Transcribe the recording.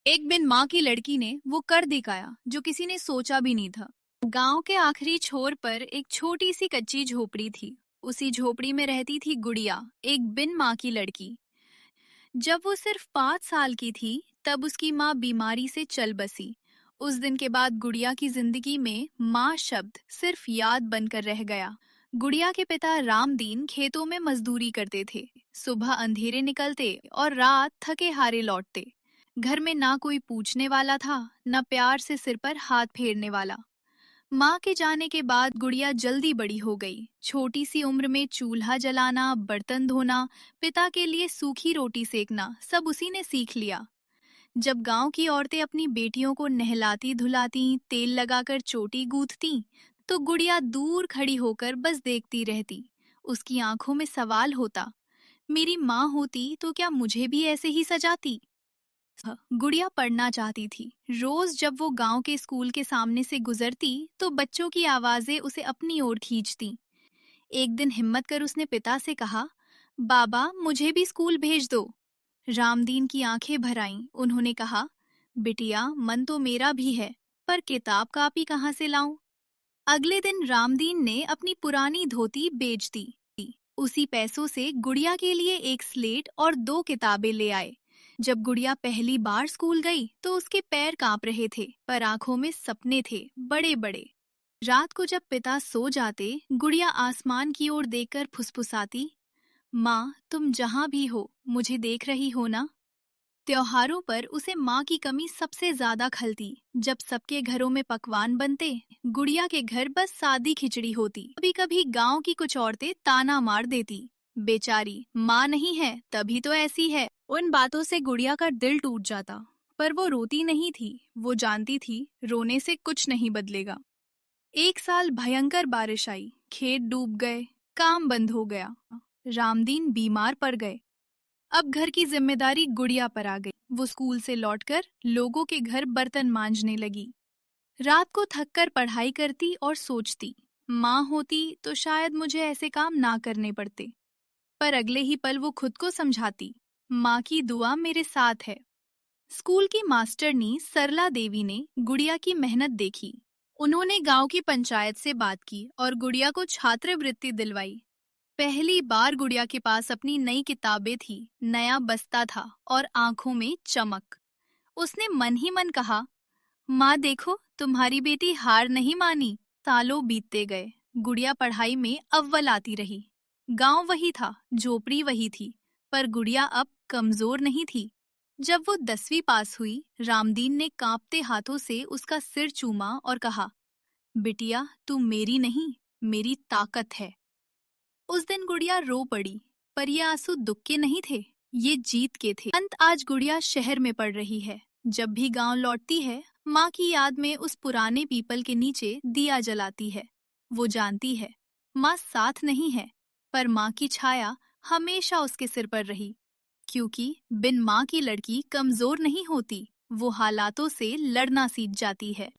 एक बिन माँ की लड़की ने वो कर दिखाया जो किसी ने सोचा भी नहीं था। गांव के आखिरी छोर पर एक छोटी सी कच्ची झोपड़ी थी। उसी झोपड़ी में रहती थी गुड़िया, एक बिन माँ की लड़की। जब वो सिर्फ 5 साल की थी, तब उसकी माँ बीमारी से चल बसी। उस दिन के बाद गुड़िया की जिंदगी में माँ शब्द सिर्फ याद बनकर रह गया। गुड़िया के पिता रामदीन खेतों में मजदूरी करते थे। सुबह अंधेरे निकलते और रात थके हारे लौटते। घर में ना कोई पूछने वाला था, न प्यार से सिर पर हाथ फेरने वाला। माँ के जाने के बाद गुड़िया जल्दी बड़ी हो गई। छोटी सी उम्र में चूल्हा जलाना, बर्तन धोना, पिता के लिए सूखी रोटी सेकना सब उसी ने सीख लिया। जब गांव की औरतें अपनी बेटियों को नहलाती धुलाती, तेल लगाकर चोटी गूंथती, तो गुड़िया दूर खड़ी होकर बस देखती रहती। उसकी आंखों में सवाल होता, मेरी माँ होती तो क्या मुझे भी ऐसे ही सजाती। गुड़िया पढ़ना चाहती थी। रोज जब वो गांव के स्कूल के सामने से गुजरती, तो बच्चों की आवाजें उसे अपनी ओर खींचती। एक दिन हिम्मत कर उसने पिता से कहा, बाबा मुझे भी स्कूल भेज दो। रामदीन की आंखें भर आईं। उन्होंने कहा, बिटिया मन तो मेरा भी है, पर किताब कापी कहाँ से लाऊं। अगले दिन रामदीन ने अपनी पुरानी धोती बेच दी। उसी पैसों से गुड़िया के लिए एक स्लेट और 2 किताबें ले आए। जब गुड़िया पहली बार स्कूल गई, तो उसके पैर कांप रहे थे, पर आंखों में सपने थे, बड़े बड़े। रात को जब पिता सो जाते, गुड़िया आसमान की ओर देखकर फुसफुसाती, माँ तुम जहाँ भी हो, मुझे देख रही हो ना। त्योहारों पर उसे माँ की कमी सबसे ज्यादा खलती। जब सबके घरों में पकवान बनते, गुड़िया के घर बस सादी खिचड़ी होती। कभी कभी गांव की कुछ औरतें ताना मार देती, बेचारी माँ नहीं है तभी तो ऐसी है। उन बातों से गुड़िया का दिल टूट जाता, पर वो रोती नहीं थी। वो जानती थी रोने से कुछ नहीं बदलेगा। एक साल भयंकर बारिश आई, खेत डूब गए, काम बंद हो गया। रामदीन बीमार पड़ गए। अब घर की जिम्मेदारी गुड़िया पर आ गई। वो स्कूल से लौटकर लोगों के घर बर्तन मांजने लगी। रात को थककर पढ़ाई करती और सोचती, माँ होती तो शायद मुझे ऐसे काम ना करने पड़ते। पर अगले ही पल वो खुद को समझाती, माँ की दुआ मेरे साथ है। स्कूल की मास्टरनी सरला देवी ने गुड़िया की मेहनत देखी। उन्होंने गांव की पंचायत से बात की और गुड़िया को छात्रवृत्ति दिलवाई। पहली बार गुड़िया के पास अपनी नई किताबें थी, नया बस्ता था और आंखों में चमक। उसने मन ही मन कहा, माँ देखो तुम्हारी बेटी हार नहीं मानी। सालों बीतते गए, गुड़िया पढ़ाई में अव्वल आती रही। गांव वही था, झोपड़ी वही थी, पर गुड़िया अब कमजोर नहीं थी। जब वो 10वीं पास हुई, रामदीन ने कांपते हाथों से उसका सिर चूमा और कहा, बिटिया तू मेरी नहीं, मेरी ताकत है। उस दिन गुड़िया रो पड़ी, पर ये आंसू दुख के नहीं थे, ये जीत के थे। अंत आज गुड़िया शहर में पढ़ रही है। जब भी गांव लौटती है, माँ की याद में उस पुराने पीपल के नीचे दिया जलाती है। वो जानती है माँ साथ नहीं है, पर माँ की छाया हमेशा उसके सिर पर रही। क्योंकि बिन माँ की लड़की कमजोर नहीं होती, वो हालातों से लड़ना सीख जाती है।